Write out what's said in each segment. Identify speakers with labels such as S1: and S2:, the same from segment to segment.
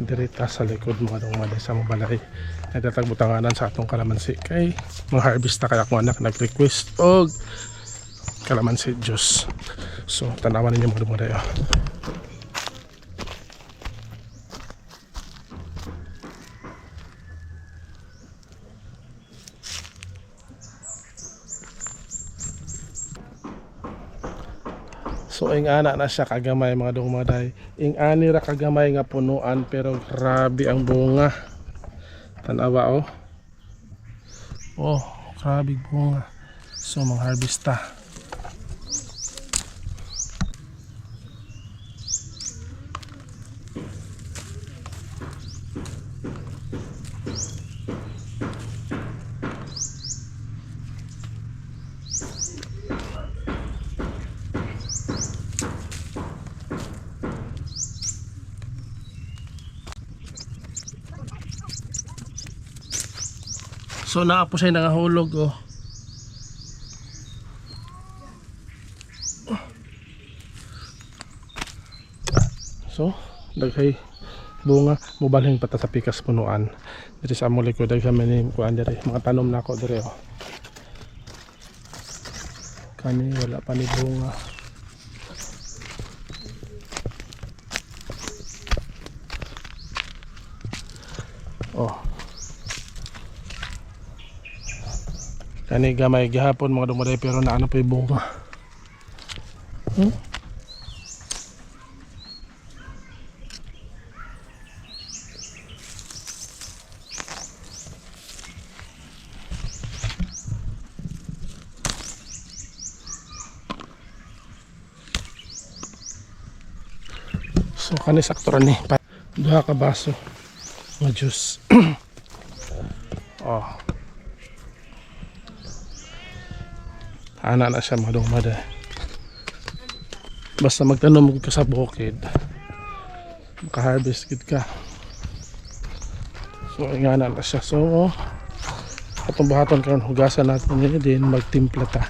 S1: dirita sa likod mga dumada sa mabalay nagtatagbutanganan sa atong kalamansi kay mga harvest kaya akong anak nag-request og kalamansi juice. So tanawan ninyo mga dumada yo. So ing ana na siya kagamay mga dumaday. Ing ani ra kagamay nga punuan pero grabe ang bunga. Tanawa oh. Oh, grabe bunga. So mga harvesta. So naa po siya nangahulog oh. So daghay bunga mubalhin pata sa pikas punuan. Diri sa among likod daghay man kuan diri mga tanom nako diri oh. Kani wala pa ni bunga. Oh. Kani gamay gihapon mga dumaday pero naano pa yung bunga. So kani sakto ra ni duha ka baso nga juice. Oh. Ana na siya mga dumada. Basta magtanom ka sa bukid maka-harvest gid ka. So nga na siya. So atong buhaton karon hugasan natin ni din magtimpla ta.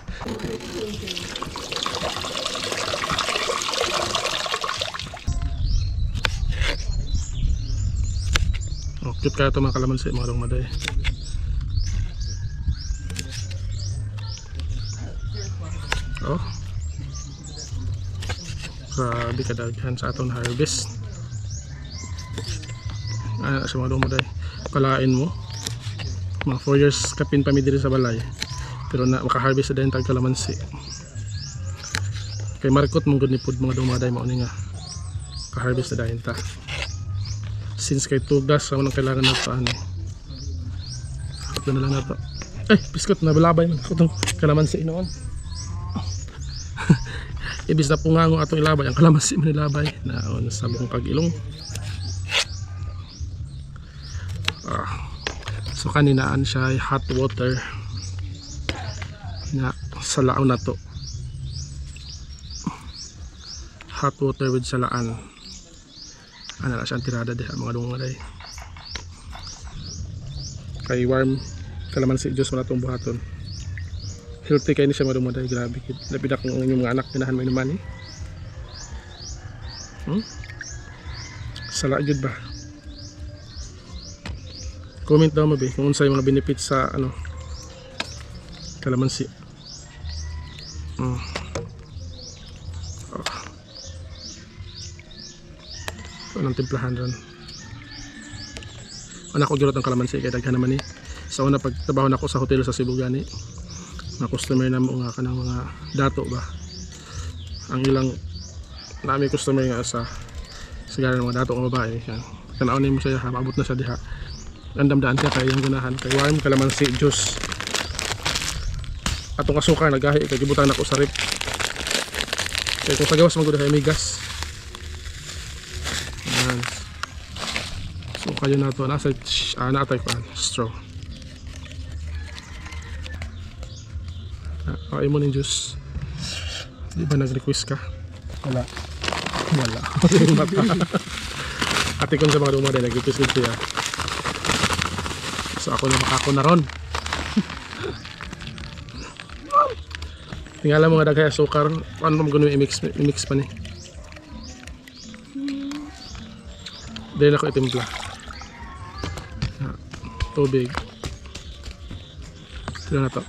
S1: Okay kaya ito mga kalamansi mga dumada. Oh. Grabe kadaghan sa aton harvest. Ano sa mga dumaday. Kalain mo. Mga 4 years kapin pa mi diri sa balay. Pero na maka-harvest na din tag kalamansi. Kay markot mong gud ni pud mga dumaday mao ni nga. Ka-harvest na din ta. Since kay tugas sa nang kailangan na pa ani. Ito na lang na to. Ay, biskot na balabay man ko tong kalamansi noon. Ibis na pungango atong ilabay ang kalamansi man ilabay na sa buong pag-ilong. So kaninaan siya ay hot water na salaan na to. Hot water with salaan. Ano na siyang tirada diha mga dungaday. Kay warm kalamansi juice mo na itong buhaton. Healthy kayo ni siya mga dumaday. Grabe kid. Lapid akong inyong mga anak pinahan mo naman eh. Sala jud ba? Comment daw mo be kung unsay mga benefits sa ano kalamansi. Oh. Anong timplahan ron. Anak ko gyud ang kalamansi kay daghan naman ni. Sa una pagtrabaho nako sa hotel sa Cebu gani. Mga customer na mo nga kanang mga dato ba. Ang ilang nami customer nga sa sigara mga dato nga babae yan. Kanaon ni mo siya maabot na sa diha. Andam-daan siya kay yung ganahan kay warm kalamansi juice. Atong asukar nagahi kay gibutan nako sa rip. Kay kung pagawas magud kay migas. Yan. So kayo na to nasa natay ko straw. Ay mo ng juice. Di ba nag-request ka? Wala. Wala. Ate kong sa mga dumaday nag-request din siya. So ako na makako na ron. Tingala mo nga daghay asukar. Ano mo gano'n i-mix pa ni? Dahil ako itimpla. Tubig. Ito na to.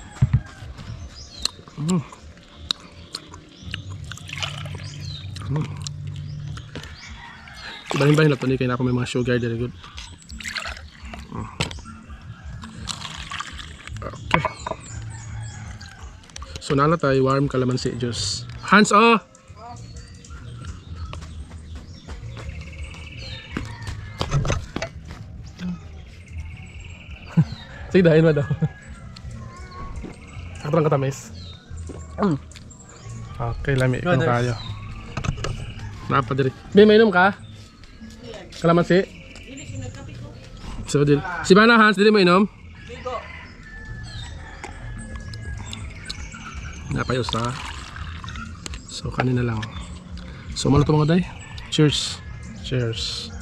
S1: Bahin-bahin na to. Hindi kayo na ako may mga sugar. Very good. Okay. So nala tayo warm calamansi juice. Hands off! Sige, dahin mo daw. Ako lang katamis. Okay, lami. Ikaw kayo. Napadiri. May mainom ka? Kalamansi? So, dili. Si Bana Hans, dili mo inom? Napayos na. So, kanina lang. So, ano ito mga day? Cheers. Cheers.